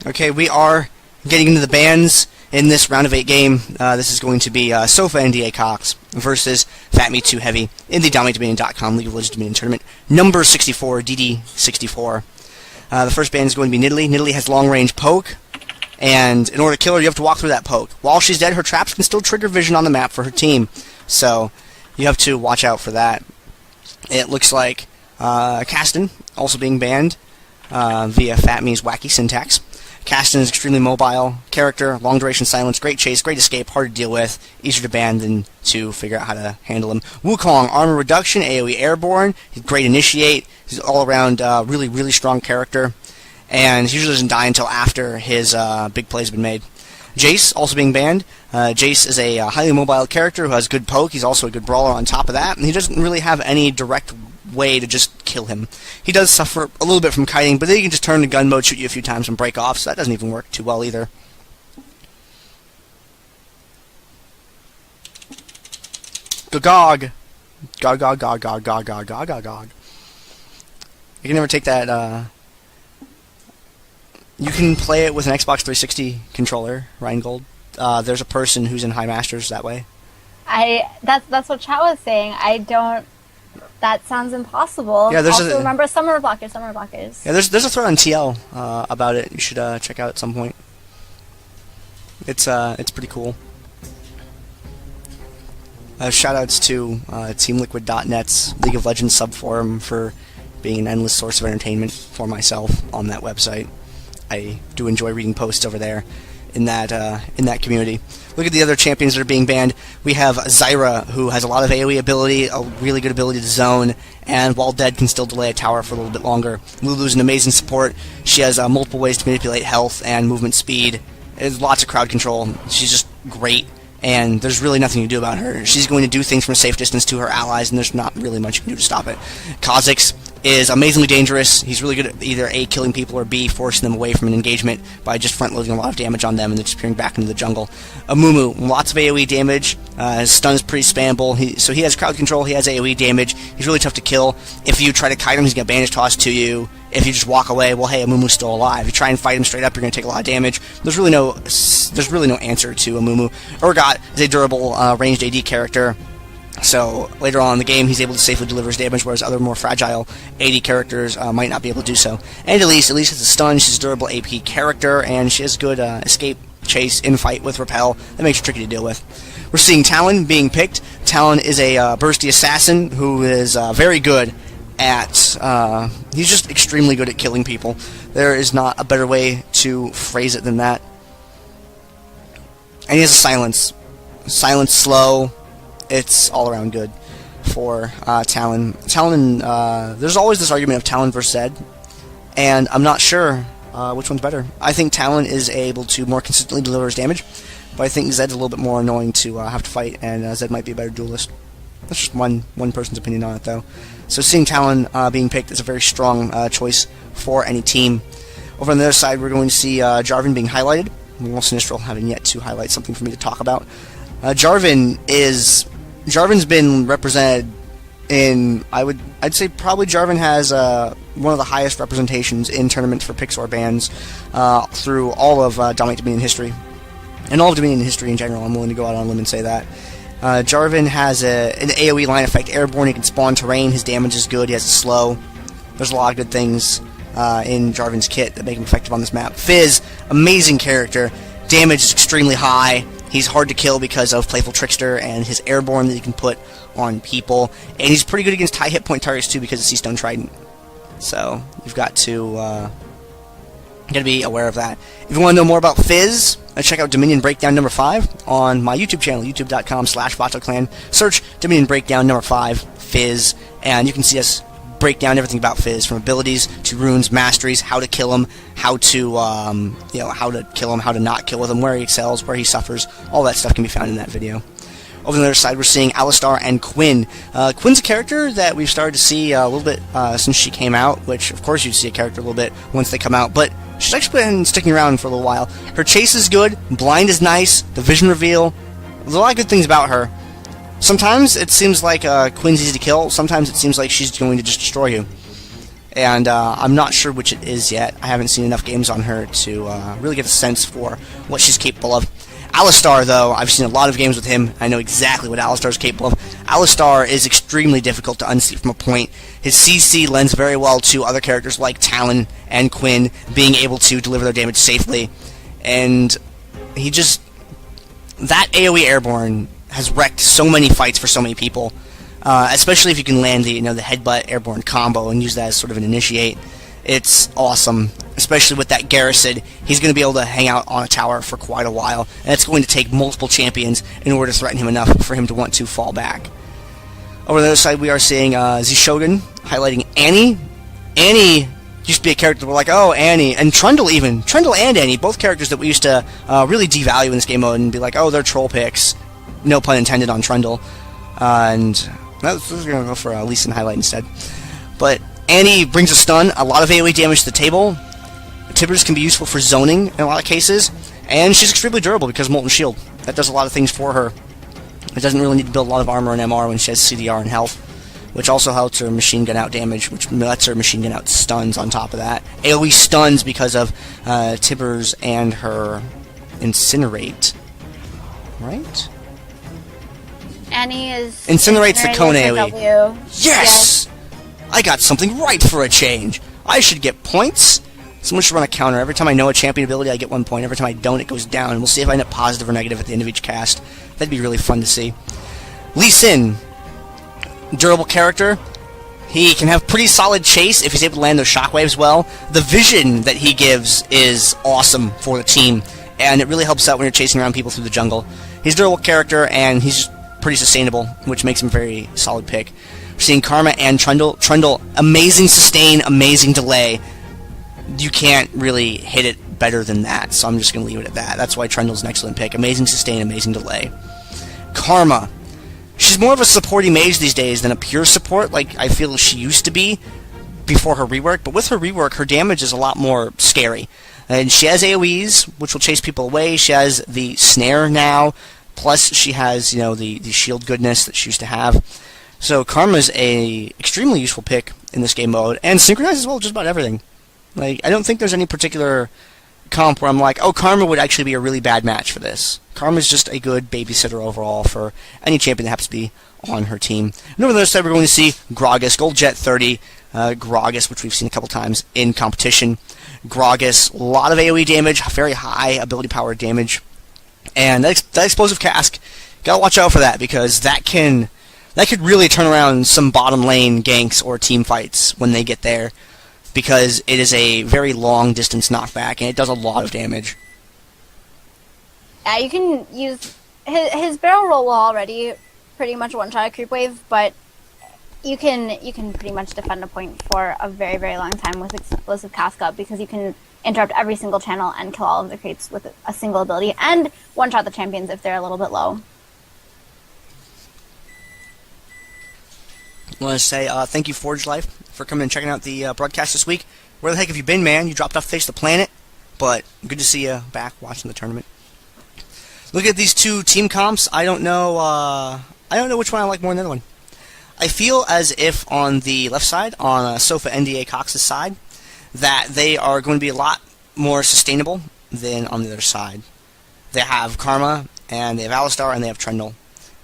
Okay, we are getting into the bans in this round of 8 game. This is going to be Sofanda Cox versus FatMii 2 Heavy in the DominateDominion.com League of Legends Dominion Tournament, number 64, DD64. The first ban is going to be Nidalee. Nidalee has long-range poke, and in order to kill her, you have to walk through that poke. While she's dead, her traps can still trigger vision on the map for her team, so you have to watch out for that. It looks like Caston also being banned via FatMii's wacky syntax. Caston is an extremely mobile character, long duration silence, great chase, great escape, hard to deal with, easier to ban than to figure out how to handle him. Wukong, armor reduction, AoE airborne, he's great initiate, he's all around really strong character, and he usually doesn't die until after his big play's been made. Jace, also being banned. Jace is a highly mobile character who has good poke, he's also a good brawler on top of that, and he doesn't really have any direct way to just kill him. He does suffer a little bit from kiting, but then he can just turn to gun mode, shoot you a few times, and break off, so that doesn't even work too well either. Gog. Gog, gog, gog, gog, gog, gog, gog, gog, gog. You can never take that, You can play it with an Xbox 360 controller, Rheingold. There's a person who's in High Masters that way. That's what chat was saying. That sounds impossible. Yeah, there's also, remember summer blockers. Yeah, there's a thread on TL about it. You should check out at some point. It's pretty cool. Shoutouts to TeamLiquid.net's League of Legends subforum for being an endless source of entertainment for myself on that website. I do enjoy reading posts over there in that community. Look at the other champions that are being banned. We have Zyra, who has a lot of AoE ability, a really good ability to zone, and while dead can still delay a tower for a little bit longer. Lulu's an amazing support. She has multiple ways to manipulate health and movement speed. There's lots of crowd control. She's just great, and there's really nothing you can do about her. She's going to do things from a safe distance to her allies, and there's not really much you can do to stop it. Kha'Zix is amazingly dangerous. He's really good at either A, killing people, or B, forcing them away from an engagement by just front-loading a lot of damage on them and then disappearing back into the jungle. Amumu, lots of AoE damage. His stun is pretty spammable. So he has crowd control, he has AoE damage. He's really tough to kill. If you try to kite him, he's going to bandage toss to you. If you just walk away, well, hey, Amumu's still alive. If you try and fight him straight up, you're going to take a lot of damage. There's really no answer to Amumu. Urgot is a durable ranged AD character. So later on in the game, he's able to safely deliver his damage, whereas other more fragile AD characters might not be able to do so. And Elise has a stun, she's a durable AP character, and she has good escape, chase, infight with repel. That makes her tricky to deal with. We're seeing Talon being picked. Talon is a bursty assassin who is very good at... he's just extremely good at killing people. There is not a better way to phrase it than that. And he has a silence. Silence, slow... It's all around good for Talon. Talon, there's always this argument of Talon versus Zed, and I'm not sure which one's better. I think Talon is able to more consistently deliver his damage, but I think Zed's a little bit more annoying to have to fight, and Zed might be a better duelist. That's just one person's opinion on it, though. So seeing Talon being picked is a very strong choice for any team. Over on the other side, we're going to see Jarvan being highlighted. Well, Sinistral having yet to highlight something for me to talk about. Jarvan's been represented in, I'd say probably Jarvan has one of the highest representations in tournaments for Pixor bans through all of DominateDominion history. And all of Dominion history in general, I'm willing to go out on a limb and say that. Jarvan has an AoE line effect airborne, he can spawn terrain, his damage is good, he has a slow. There's a lot of good things in Jarvan's kit that make him effective on this map. Fizz, amazing character, damage is extremely high. He's hard to kill because of Playful Trickster and his airborne that he can put on people. And he's pretty good against high hit point targets too because of Seastone Trident. So you've got to be aware of that. If you want to know more about Fizz, check out Dominion Breakdown number 5 on my YouTube channel, youtube.com/VatoClan. Search Dominion Breakdown number 5, Fizz, and you can see us break down everything about Fizz, from abilities to runes, masteries, how to kill him, how to kill him, how to not kill with him, where he excels, where he suffers. All that stuff can be found in that video. Over on the other side, we're seeing Alistar and Quinn. Quinn's a character that we've started to see a little bit since she came out, which, of course, you'd see a character a little bit once they come out, but she's actually been sticking around for a little while. Her chase is good, blind is nice, the vision reveal, there's a lot of good things about her. Sometimes it seems like Quinn's easy to kill, sometimes it seems like she's going to just destroy you. and I'm not sure which it is yet. I haven't seen enough games on her to really get a sense for what she's capable of. Alistar, though, I've seen a lot of games with him. I know exactly what Alistar is capable of. Alistar is extremely difficult to unseat from a point. His CC lends very well to other characters like Talon and Quinn being able to deliver their damage safely. And he just... that AoE Airborne has wrecked so many fights for so many people. Especially if you can land the headbutt Airborne combo and use that as sort of an initiate. It's awesome, especially with that Garrison. He's going to be able to hang out on a tower for quite a while, and it's going to take multiple champions in order to threaten him enough for him to want to fall back. Over the other side, we are seeing Shogun highlighting Annie. Annie used to be a character that we're like, oh, Annie, and Trundle even. Trundle and Annie, both characters that we used to really devalue in this game mode and be like, oh, they're troll picks. No pun intended on Trundle. And we're going to go for Lee Sin highlight instead. But Annie brings a stun, a lot of AoE damage to the table. Tibbers can be useful for zoning in a lot of cases, and she's extremely durable because of Molten Shield. That does a lot of things for her. It doesn't really need to build a lot of armor and MR when she has CDR and health, which also helps her machine gun out damage, which lets her machine gun out stuns on top of that. AoE stuns because of Tibbers and her Incinerate. Right? Annie is... Incinerate's the cone AoE. W. Yes! I got something right for a change. I should get points. Someone should run a counter. Every time I know a champion ability, I get 1 point. Every time I don't, it goes down. We'll see if I end up positive or negative at the end of each cast. That'd be really fun to see. Lee Sin. Durable character. He can have pretty solid chase if he's able to land those shockwaves well. The vision that he gives is awesome for the team, and it really helps out when you're chasing around people through the jungle. He's a durable character, and he's just pretty sustainable, which makes him a very solid pick. We're seeing Karma and Trundle. Trundle, amazing sustain, amazing delay. You can't really hit it better than that, so I'm just going to leave it at that. That's why Trundle's an excellent pick. Amazing sustain, amazing delay. Karma. She's more of a supporting mage these days than a pure support, like I feel she used to be before her rework, but with her rework, her damage is a lot more scary. And she has AoEs, which will chase people away. She has the snare now, plus she has, the shield goodness that she used to have. So Karma's a extremely useful pick in this game mode, and synchronizes well just about everything. Like, I don't think there's any particular comp where I'm like, oh, Karma would actually be a really bad match for this. Karma's just a good babysitter overall for any champion that happens to be on her team. And over the other side, we're going to see Gragas, Gold Jet 30, Gragas, which we've seen a couple times in competition. Gragas, a lot of AoE damage, very high ability power damage, and that explosive cask, gotta watch out for that, because that could really turn around some bottom lane ganks or team fights when they get there, because it is a very long distance knockback, and it does a lot of damage. Yeah, you can use... His barrel roll will already pretty much one-shot a creep wave, but you can pretty much defend a point for a very, very long time with explosive cask up, because you can interrupt every single channel and kill all of the creeps with a single ability, and one-shot the champions if they're a little bit low. I want to say thank you, Forge Life, for coming and checking out the broadcast this week. Where the heck have you been, man? You dropped off the face of the planet, but good to see you back watching the tournament. Look at these two team comps. I don't know which one I like more than the other one. I feel as if on the left side, on Sofanda Cox's side, that they are going to be a lot more sustainable than on the other side. They have Karma, and they have Alistar, and they have Trundle.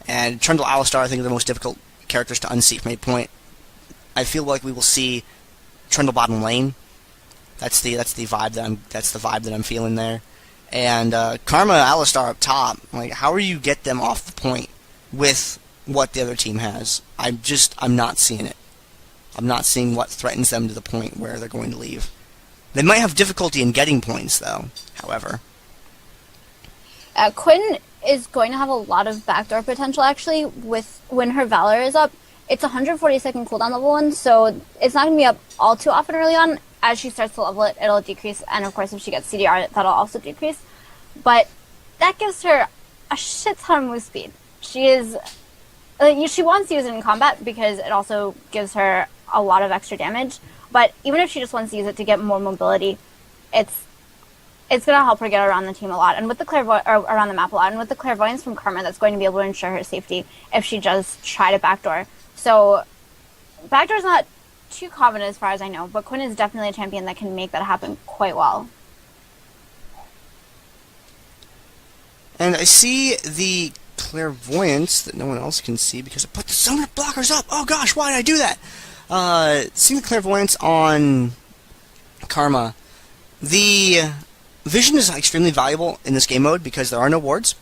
And Trundle, Alistar, I think, are the most difficult characters to unseat from a point. I feel like we will see Trundle bottom lane. That's the vibe that I'm feeling there. And Karma, Alistar up top. Like, how do you get them off the point with what the other team has? I'm not seeing it. I'm not seeing what threatens them to the point where they're going to leave. They might have difficulty in getting points, though, however. Quinn is going to have a lot of backdoor potential, actually, when her Valor is up. It's 140-second cooldown level 1, so it's not going to be up all too often early on. As she starts to level it, it'll decrease, and of course, if she gets CDR, that'll also decrease. But that gives her a shit ton of move speed. She wants to use it in combat because it also gives her a lot of extra damage. But even if she just wants to use it to get more mobility, it's going to help her get around the team a lot, and with the around the map a lot. And with the clairvoyance from Karma, that's going to be able to ensure her safety if she does try to backdoor. So backdoor's not too common as far as I know, but Quinn is definitely a champion that can make that happen quite well. And I see the clairvoyance that no one else can see because I put the summoner blockers up. Oh gosh, why did I do that? Seeing the clairvoyance on Karma. The vision is extremely valuable in this game mode because there are no wards.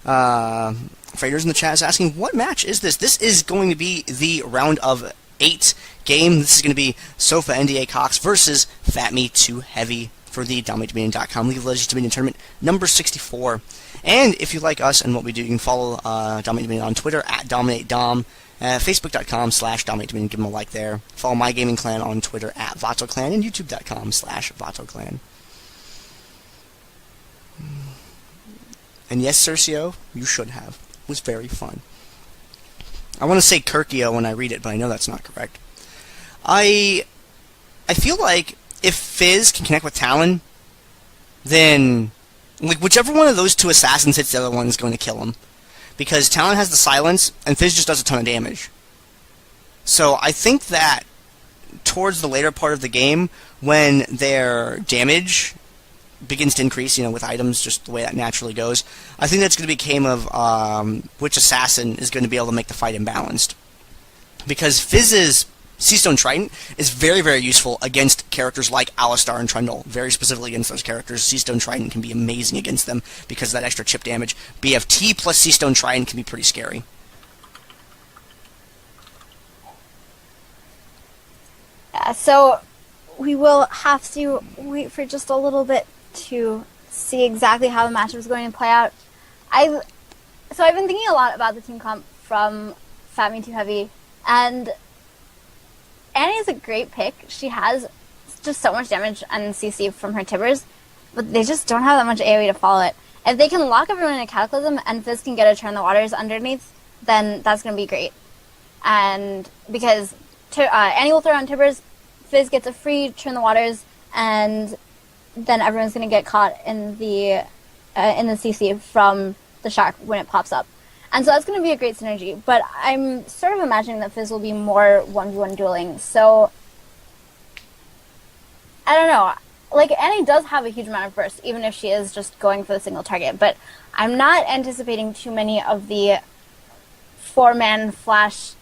Freighters in the chat is asking, what match is this? This is going to be the round of 8 game. This is going to be Sofanda Cox versus FatMii 2 Heavy for the DominateDominion.com League of Legends Dominion Tournament number 64. And if you like us and what we do, you can follow DominateDominion on Twitter at DominateDom, Facebook.com/DominateDominion, give them a like there. Follow my gaming clan on Twitter at VatoClan and YouTube.com/VatoClan. And yes, Cercio, you should have. It was very fun. I want to say Kirkio when I read it, but I know that's not correct. I feel like if Fizz can connect with Talon, then like whichever one of those two assassins hits the other one is going to kill him. Because Talon has the silence, and Fizz just does a ton of damage. So I think that towards the later part of the game, when their damage begins to increase, you know, with items, just the way that naturally goes, I think that's going to be a game of which assassin is going to be able to make the fight imbalanced. Because Fizz's Seastone Trident is very, very useful against characters like Alistar and Trundle. Very specifically against those characters, Seastone Trident can be amazing against them because of that extra chip damage. BFT plus Seastone Trident can be pretty scary. Yeah, so we will have to wait for just a little bit to see exactly how the matchup is going to play out. I've been thinking a lot about the team comp from FatMii 2 Heavy, and Annie is a great pick. She has just so much damage and CC from her Tibbers, but they just don't have that much AoE to follow it. If they can lock everyone in a Cataclysm and Fizz can get a Turn the Waters underneath, then that's going to be great. And because Annie will throw on Tibbers, Fizz gets a free Turn the Waters, and then everyone's going to get caught in the CC from the Shark when it pops up. And so that's going to be a great synergy, but I'm sort of imagining that Fizz will be more 1v1 dueling, so I don't know. Like, Annie does have a huge amount of burst, even if she is just going for the single target, but I'm not anticipating too many of the 4-man flash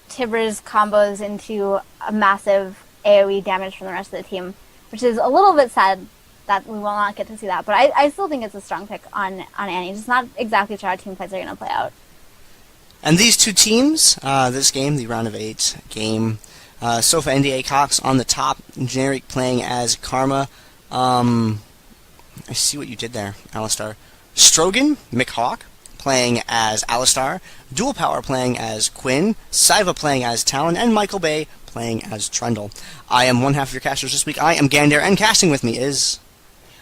Tibbers combos into a massive AoE damage from the rest of the team, which is a little bit sad that we will not get to see that. But I still think it's a strong pick on Annie. Just not exactly sure how team fights are going to play out. And these two teams, this game, the round of 8 game, Sofanda Cox on the top, Generic playing as Karma. I see what you did there, Alistar. Strogan, McHawk, playing as Alistar. Dual Power playing as Quinn. Saiva playing as Talon. And Michael Bay playing as Trundle. I am one half of your casters this week. I am Gandair, and casting with me is...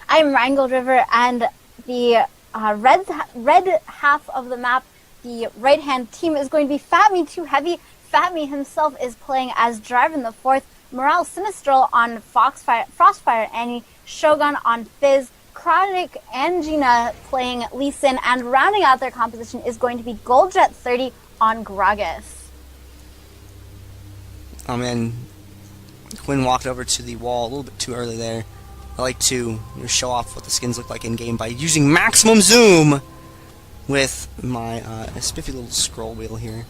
I'm RheingoldRiver, and the red half of the map, the right-hand team, is going to be FatMii 2 Heavy. FatMii himself is playing as Driven the Fourth, Morale Sinistral on Frostfire Annie, Shogun on Fizz, Chronic and Gina playing Lee Sin, and rounding out their composition is going to be Goldjet 30 on Gragas. Oh man, Quinn walked over to the wall a little bit too early there. I like to show off what the skins look like in-game by using maximum zoom with my spiffy little scroll wheel here.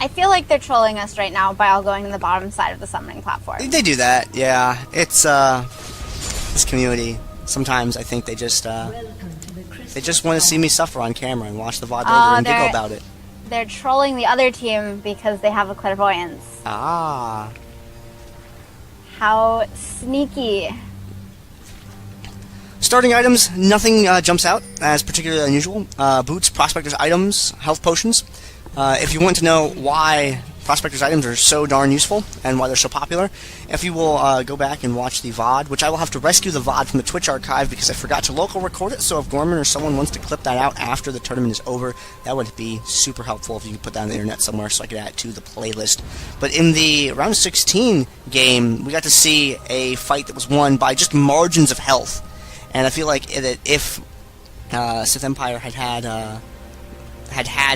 I feel like they're trolling us right now by all going to the bottom side of the summoning platform. They do that, yeah. It's, this community, sometimes I think they just want to see me suffer on camera and watch the VOD later and giggle about it. They're trolling the other team because they have a clairvoyance. Ah. How sneaky. Starting items, nothing jumps out as particularly unusual. Boots, Prospector's items, health potions. If you want to know why Prospector's items are so darn useful and why they're so popular, if you will go back and watch the VOD, which I will have to rescue the VOD from the Twitch archive because I forgot to local record it, so if Gorman or someone wants to clip that out after the tournament is over, that would be super helpful if you could put that on the internet somewhere so I could add it to the playlist. But in the round 16 game, we got to see a fight that was won by just margins of health. And I feel like that if Sith Empire had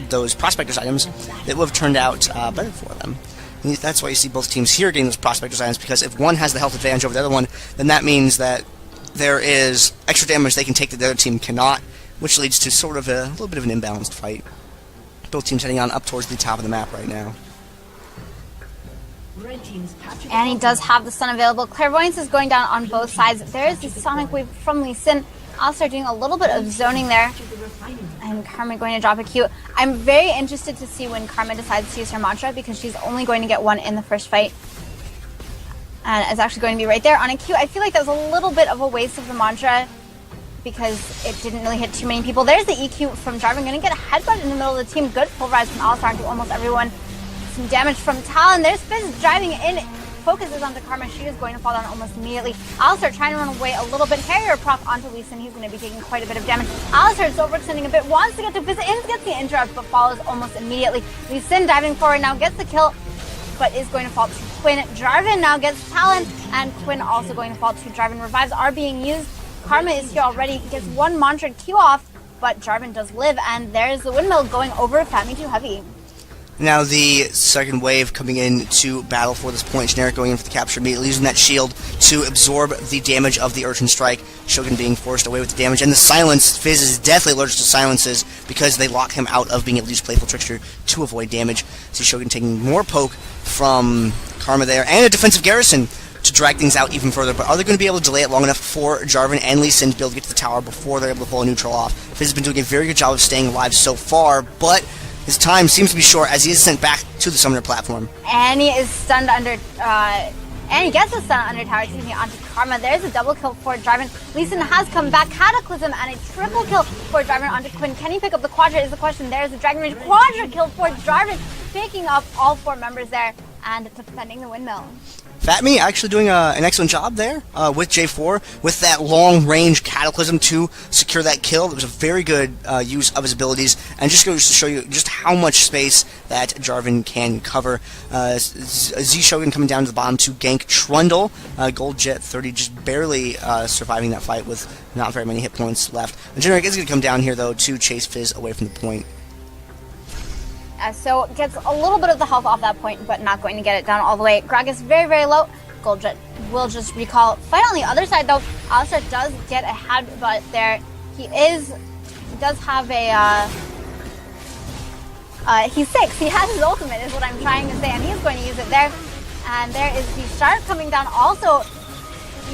those Prospector's items, it would have turned out better for them. And that's why you see both teams here getting those Prospector Silence, because if one has the health advantage over the other one, then that means that there is extra damage they can take that the other team cannot, which leads to sort of a little bit of an imbalanced fight. Both teams heading on up towards the top of the map right now. Annie does have the stun available. Clairvoyance is going down on both sides. There is the Sonic Wave from Lee Sin. Also doing a little bit of zoning there. And Karma going to drop a Q. I'm very interested to see when Karma decides to use her mantra, because she's only going to get one in the first fight. And it's actually going to be right there on a Q. I feel like that was a little bit of a waste of the mantra, because it didn't really hit too many people. There's the EQ from Jarvan, going to get a headbutt in the middle of the team. Good pulverize from Alistar to almost everyone. Some damage from Talon. There's Fizz driving in. Focus is onto Karma. She is going to fall down almost immediately. Alistar trying to run away a little bit. Harrier proc onto Lee Sin. He's going to be taking quite a bit of damage. Alistar is overextending a bit. Wants to get to Fizz. Gets the interrupt, but falls almost immediately. Lee Sin diving forward now. Gets the kill, but is going to fall to Quinn. Jarvan now gets Talon, and Quinn also going to fall to Jarvan. Revives are being used. Karma is here already. He gets one mantra Q off, but Jarvan does live, and there's the windmill going over FatMii too heavy. Now the second wave coming in to battle for this point. Generic going in for the capture immediately, using that shield to absorb the damage of the Urchin Strike. Shogun being forced away with the damage. And the silence, Fizz is definitely allergic to silences because they lock him out of being able to use Playful Trickster to avoid damage. See Shogun taking more poke from Karma there, and a defensive garrison to drag things out even further. But are they going to be able to delay it long enough for Jarvan and Lee Sin to be able to get to the tower before they're able to pull a neutral off? Fizz has been doing a very good job of staying alive so far, but his time seems to be short as he is sent back to the summoner platform. Annie is stunned under, Annie gets a stun under tower, onto Karma. There's a double kill for Jarvan. Lee Sin has come back, Cataclysm, and a triple kill for Jarvan onto Quinn. Can he pick up the Quadra is the question. There's a Dragon Rage Quadra kill for Jarvan, picking up all four members there and defending the windmill. FatMii actually doing an excellent job there with J4, with that long-range Cataclysm to secure that kill. It was a very good use of his abilities, and just goes to show you just how much space that Jarvan can cover. Z-Shogun coming down to the bottom to gank Trundle. Gold Jet 30 just barely surviving that fight with not very many hit points left. And Generic is going to come down here, though, to chase Fizz away from the point. So gets a little bit of the health off that point, but not going to get it down all the way. Grog is very, very low. Goldjet will just recall. Fight on the other side, though. Alistar does get a headbutt there. He does have a, he's 6. He has his ultimate, is what I'm trying to say, and he's going to use it there. And there is the Shark coming down also.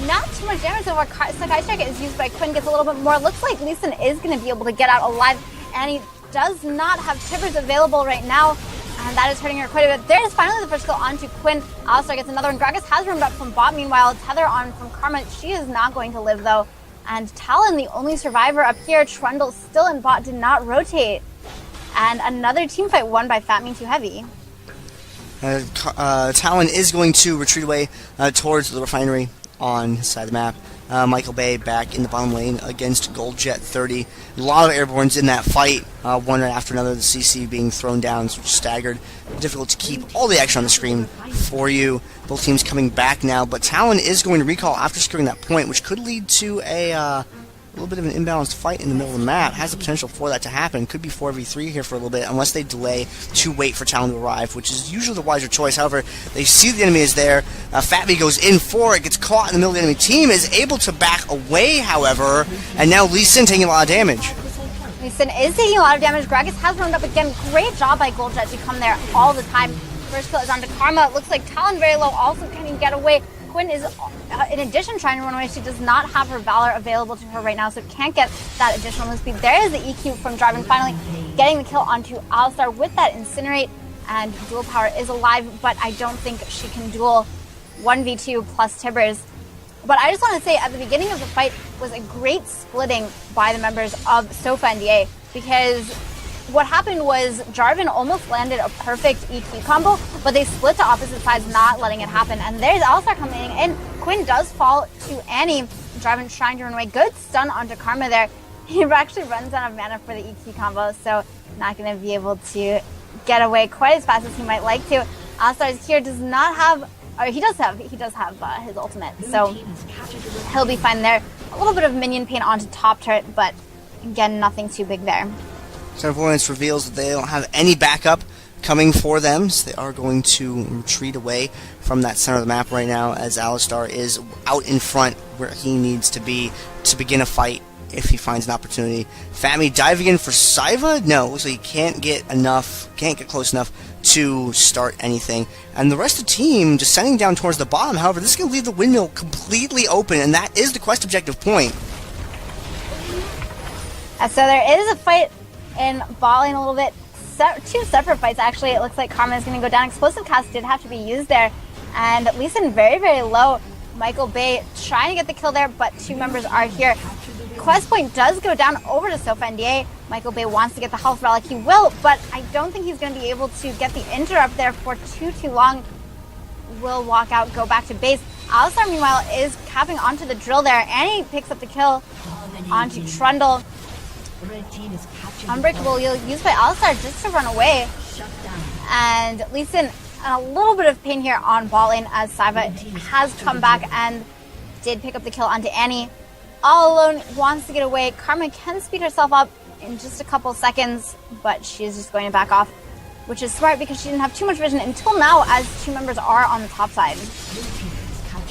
Not too much damage, so far. Sakai Strike is used by Quinn, gets a little bit more. Looks like Lee Sin is going to be able to get out alive, and he does not have Tibbers available right now, and that is hurting her quite a bit. There's finally the first kill onto Quinn. Alistar gets another one. Gragas has roomed up from bot. Meanwhile, Tether on from Karma. She is not going to live, though. And Talon, the only survivor up here. Trundle still in bot, did not rotate. And another team fight won by FatMii too heavy. Talon is going to retreat away towards the refinery on his side of the map. Michael Bay back in the bottom lane against Gold Jet 30. A lot of airbornes in that fight, one right after another. The CC being thrown down, so staggered. Difficult to keep all the action on the screen for you. Both teams coming back now, but Talon is going to recall after securing that point, which could lead to a little bit of an imbalanced fight in the middle of the map. Has the potential for that to happen. Could be 4v3 here for a little bit, unless they delay to wait for Talon to arrive, which is usually the wiser choice. However, they see the enemy is there. FatMii goes in for it, gets caught in the middle of the enemy team, is able to back away, however, and now Lee Sin taking a lot of damage. Lee Sin is taking a lot of damage. Gragas has roamed up again. Great job by Goldjet to come there all the time. First kill is onto Karma. Looks like Talon very low, also can get away. Quinn is, in addition, trying to run away. She does not have her Valor available to her right now, so can't get that additional move speed. There is the EQ from Jarvan, finally getting the kill onto Alistar with that Incinerate, and Dual Power is alive, but I don't think she can duel 1v2 plus Tibbers. But I just want to say, at the beginning of the fight was a great splitting by the members of Sofa and DA, because what happened was Jarvan almost landed a perfect EQ combo, but they split to opposite sides, not letting it happen. And there's Alistar coming in. Quinn does fall to Annie. Jarvan trying to run away. Good stun onto Karma there. He actually runs out of mana for the EQ combo, so not going to be able to get away quite as fast as he might like to. Alistar is here, does not have, or he does have his ultimate, so he'll be fine there. A little bit of minion pain onto top turret, but again, nothing too big there. Clairvoyance reveals that they don't have any backup coming for them, so they are going to retreat away from that center of the map right now, as Alistar is out in front where he needs to be to begin a fight if he finds an opportunity. FatMii diving in for Saiva? No, so he can't get close enough to start anything. And the rest of the team descending down towards the bottom. However, this is going to leave the windmill completely open, and that is the quest objective point. So there is a fight in bot lane a little bit. Two separate fights, actually. It looks like Karma is going to go down. Explosive Cast did have to be used there. And Lee Sin very, very low. Michael Bay trying to get the kill there, but two members are here. Quest point does go down over to Sofanda. Michael Bay wants to get the health relic. He will, but I don't think he's going to be able to get the interrupt there for too long. Will walk out, go back to base. Alistar, meanwhile, is capping onto the drill there, and he picks up the kill onto Trundle. Unbreakable used by Alistar just to run away. And Lee Sin a little bit of pain here on bot lane, as Saiva has come back and did pick up the kill onto Annie. All alone, wants to get away. Karma can speed herself up in just a couple seconds, but she is just going to back off, which is smart because she didn't have too much vision until now, as two members are on the top side.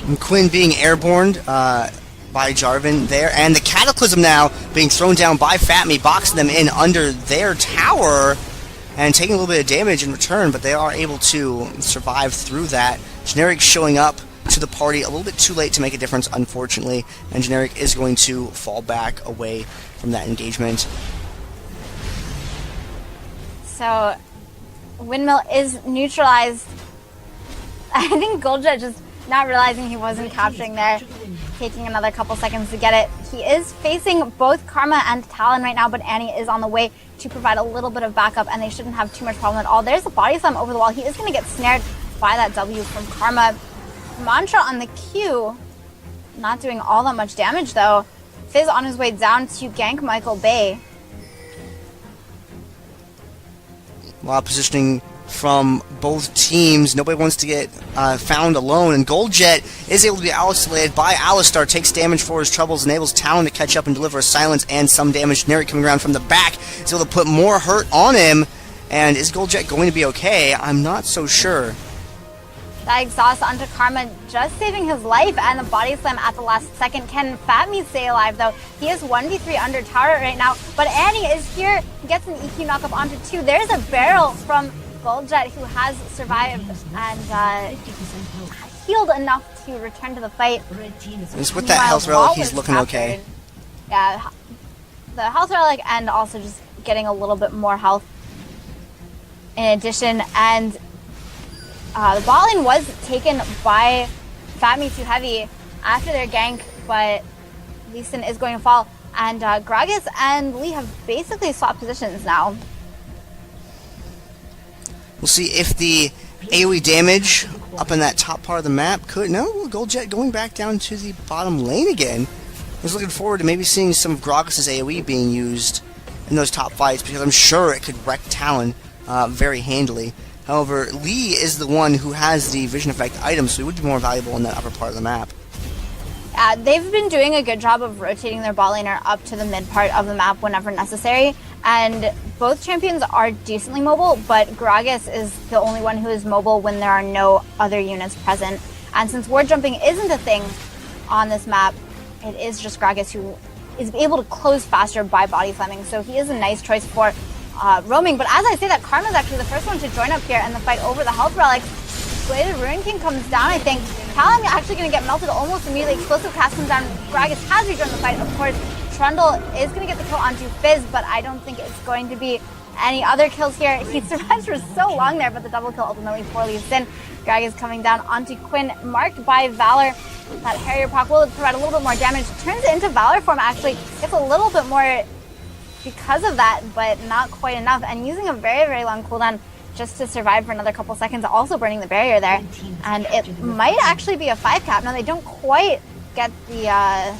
And Quinn being airborne by Jarvan there, and the Cataclysm now being thrown down by FatMii, boxing them in under their tower and taking a little bit of damage in return, but they are able to survive through that. Generic showing up to the party a little bit too late to make a difference, unfortunately, and Generic is going to fall back away from that engagement. So, Windmill is neutralized. I think Goldjet just not realizing he wasn't capturing there, taking another couple seconds to get it. He is facing both Karma and Talon right now, but Annie is on the way to provide a little bit of backup, and they shouldn't have too much problem at all. There's a body slam over the wall. He is going to get snared by that W from Karma. Mantra on the Q, not doing all that much damage though. Fizz on his way down to gank Michael Bay. A lot of positioning from both teams. Nobody wants to get found alone, and Goldjet is able to be isolated by Alistar, takes damage for his troubles, enables Talon to catch up and deliver a silence and some damage. Generic coming around from the back is able to put more hurt on him, and is Goldjet going to be okay? I'm not so sure. That exhaust onto Karma, just saving his life, and the body slam at the last second. Can FatMii stay alive though? He is 1v3 under tower right now, but Annie is here, gets an EQ knockup onto 2. There's a barrel from Goldjet, who has survived and healed enough to return to the fight. Just with that health relic, he's looking okay. Yeah, the health relic, and also just getting a little bit more health in addition. And the bot lane was taken by FatMii too heavy after their gank, but Lee Sin is going to fall. And Gragas and Lee have basically swapped positions now. We'll see if the AoE damage up in that top part of the map could... No, Goldjet going back down to the bottom lane again. I was looking forward to maybe seeing some of Gragas' AoE being used in those top fights, because I'm sure it could wreck Talon very handily. However, Lee is the one who has the vision effect item, so he would be more valuable in that upper part of the map. They've been doing a good job of rotating their bot laner up to the mid part of the map whenever necessary, and both champions are decently mobile, but Gragas is the only one who is mobile when there are no other units present. And since ward jumping isn't a thing on this map, it is just Gragas who is able to close faster by body slamming, so he is a nice choice for roaming. But as I say that, Karma's actually the first one to join up here in the fight over the health relic. Bladed Ruin King comes down, I think. Talon actually going to get melted almost immediately. Explosive Cast comes down. Gragas has rejoined the fight. Of course, Trundle is going to get the kill onto Fizz, but I don't think it's going to be any other kills here. He survives for so long there, but the double kill ultimately for Lee Sin. Gragas coming down onto Quinn, marked by Valor. That Harrier proc will provide a little bit more damage. Turns it into Valor form, actually. Gets a little bit more because of that, but not quite enough. And using a very, very long cooldown just to survive for another couple seconds, also burning the barrier there. And it might actually be a 5 cap. No, they don't quite get the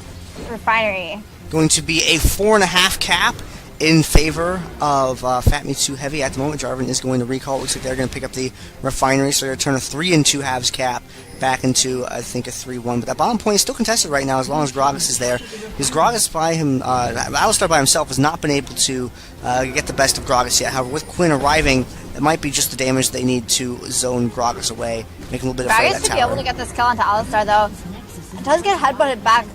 refinery. Going to be a 4.5 cap in favor of FatMii too heavy at the moment. Jarvan is going to recall. It looks like they're going to pick up the refinery, so they're going to turn a 3 2/2 cap back into, I think, a 3-1. But that bottom point is still contested right now as long as Gragas is there. Because Gragas by him, Alistar by himself has not been able to get the best of Gragas yet. However, with Quinn arriving, it might be just the damage they need to zone Gragas away, make him a little bit afraid of Gragas that should be tower. able to get this kill onto Alistar, though. It does get headbutted back.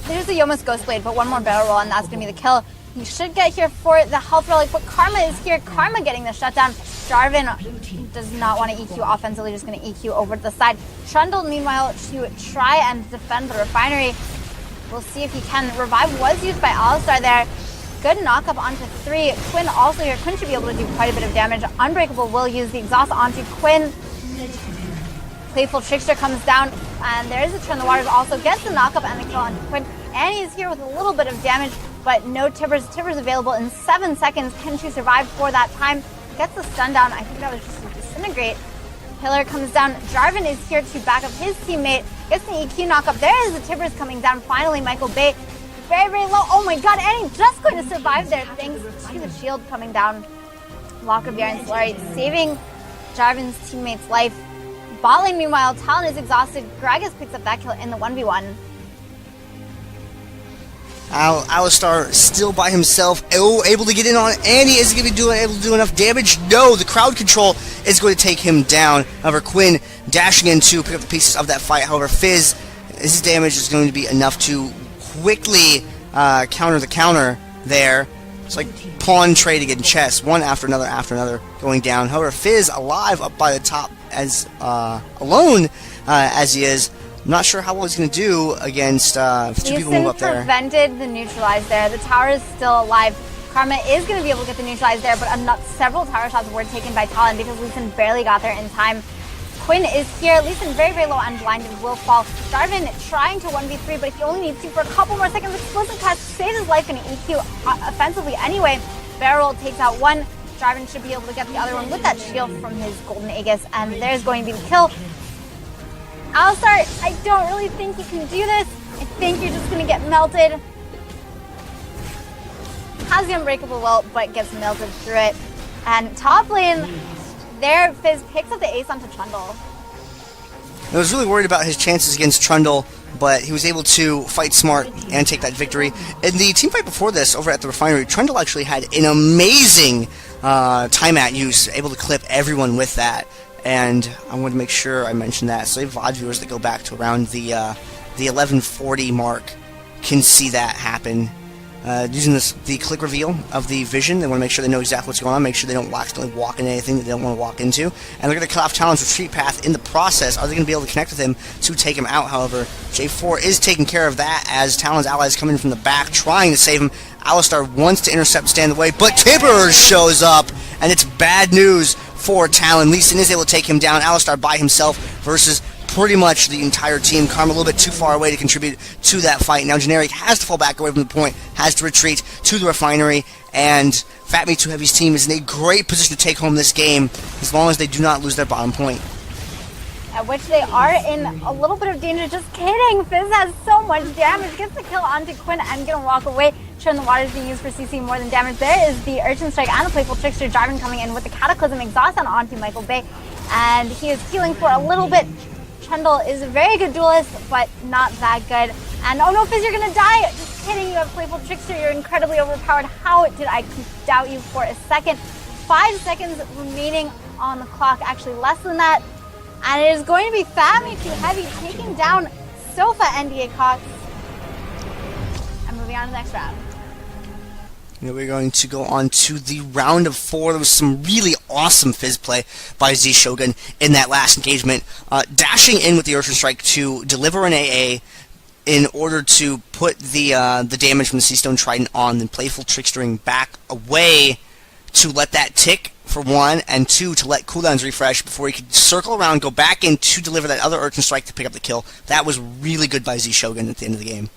There's the Yoma's Ghost Blade, but one more barrel roll, and that's going to be the kill. He should get here for the health relic, but Karma is here. Karma getting the shutdown. Jarvan does not want to EQ offensively, just going to EQ over to the side. Trundle, meanwhile, to try and defend the refinery. We'll see if he can. Revive was used by Alistar there. Good knock-up onto 3. Quinn also here. Quinn should be able to do quite a bit of damage. Unbreakable will use the exhaust onto Quinn. Playful Trickster comes down, and there's a Turn the Waters also gets the knock-up and the kill onto Quinn. Annie is here with a little bit of damage, but no Tibbers. Tibbers available in 7 seconds. Can she survive for that time? Gets the stun down. I think that was just a disintegrate. Pillar comes down. Jarvan is here to back up his teammate. Gets the EQ knock-up. There is the Tibbers coming down. Finally, Michael Bay. Very, very low. Oh my god, Annie just going to survive there thanks to the shield coming down. Lock of Baron Slurry saving Jarvan's teammate's life. Bot lane, meanwhile, Talon is exhausted. Gragas picks up that kill in the 1v1. Alistar still by himself. Oh, able to get in on Annie. Is he going to be able to do enough damage? No, the crowd control is going to take him down. However, Quinn dashing in to pick up the pieces of that fight. However, Fizz, his damage is going to be enough to quickly counter the counter there. It's like pawn trading in chess, one after another going down. However, Fizz alive up by the top as alone as he is. I'm not sure how well he's going to do against two people move up there. Prevented the neutralize there. The tower is still alive. Karma is going to be able to get the neutralize there, but several tower shots were taken by Talon because Lee Sin barely got there in time. Quinn is here. Lee Sin very, very low and blinded will fall. Jarvan trying to 1v3, but he only needs to for a couple more seconds. Explosive Cast saves his life in an EQ offensively anyway. Barrel takes out one. Jarvan should be able to get the other one with that shield from his Golden Aegis, and there's going to be the kill. Alistar, I don't really think you can do this. I think you're just going to get melted. Has the Unbreakable Will, but gets melted through it. And top lane, there, Fizz picks up the ace onto Trundle. I was really worried about his chances against Trundle, but he was able to fight smart and take that victory. In the team fight before this, over at the refinery, Trundle actually had an amazing time at use, able to clip everyone with that. And I wanted to make sure I mentioned that, so VOD viewers that go back to around the 1140 mark can see that happen. Using the click reveal of the vision, they want to make sure they know exactly what's going on, make sure they don't accidentally walk into anything that they don't want to walk into, and they're going to cut off Talon's retreat path in the process. Are they going to be able to connect with him to take him out? However, J4 is taking care of that as Talon's allies come in from the back, trying to save him. Alistar wants to intercept, stand in the way, but Tibbers shows up, and it's bad news for Talon. Lee Sin is able to take him down. Alistar by himself versus pretty much the entire team. Karma a little bit too far away to contribute to that fight. Now Generic has to fall back away from the point, has to retreat to the refinery, and FatMii 2 Heavy's team is in a great position to take home this game as long as they do not lose their bottom point. At which they are in a little bit of danger. Just kidding. Fizz has so much damage. Gets the kill onto Quinn and gonna walk away. Turn the Waters being used for CC more than damage. There is the Urchin Strike and the Playful Trickster. Jarvan coming in with the Cataclysm Exhaust onto Michael Bay. And he is healing for a little bit. Trundle is a very good duelist, but not that good. And oh no, Fizz, you're gonna die! Just kidding, you have Playful Trickster, you're incredibly overpowered. How did I doubt you for a second? 5 seconds remaining on the clock, actually less than that. And it is going to be FatMii 2 Heavy taking down Sofa and Cox. And moving on to the next round. Now we're going to go on to the round of 4. There was some really awesome Fizz play by Z Shogun in that last engagement, dashing in with the Urchin Strike to deliver an AA in order to put the damage from the Seastone Trident on, then Playful Trickstering back away to let that tick for 1, and 2 to let cooldowns refresh before he could circle around, go back in to deliver that other Urchin Strike to pick up the kill. That was really good by Z Shogun at the end of the game.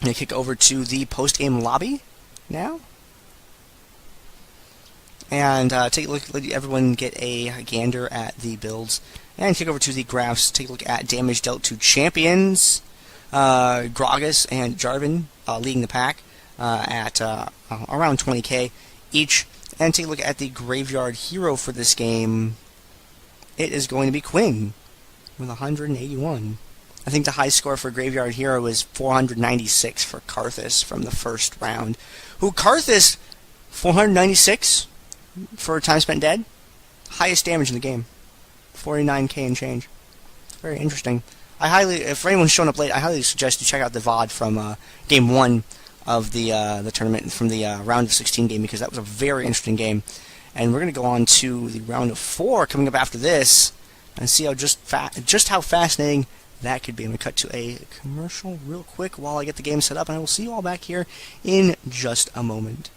I'm going to kick over to the post-game lobby now. And take a look, let everyone get a gander at the builds. And kick over to the graphs, take a look at damage dealt to champions. Gragas and Jarvan leading the pack at around 20k each. And take a look at the graveyard hero for this game. It is going to be Quinn with 181. I think the high score for Graveyard Hero was 496 for Karthus from the first round. Karthus, 496 for Time Spent Dead? Highest damage in the game. 49k and change. Very interesting. If anyone's showing up late, I highly suggest you check out the VOD from Game 1 of the tournament, from the Round of 16 game, because that was a very interesting game. And we're going to go on to the Round of 4 coming up after this, and see how just how fascinating that could be. I'm going to cut to a commercial real quick while I get the game set up, and I will see you all back here in just a moment.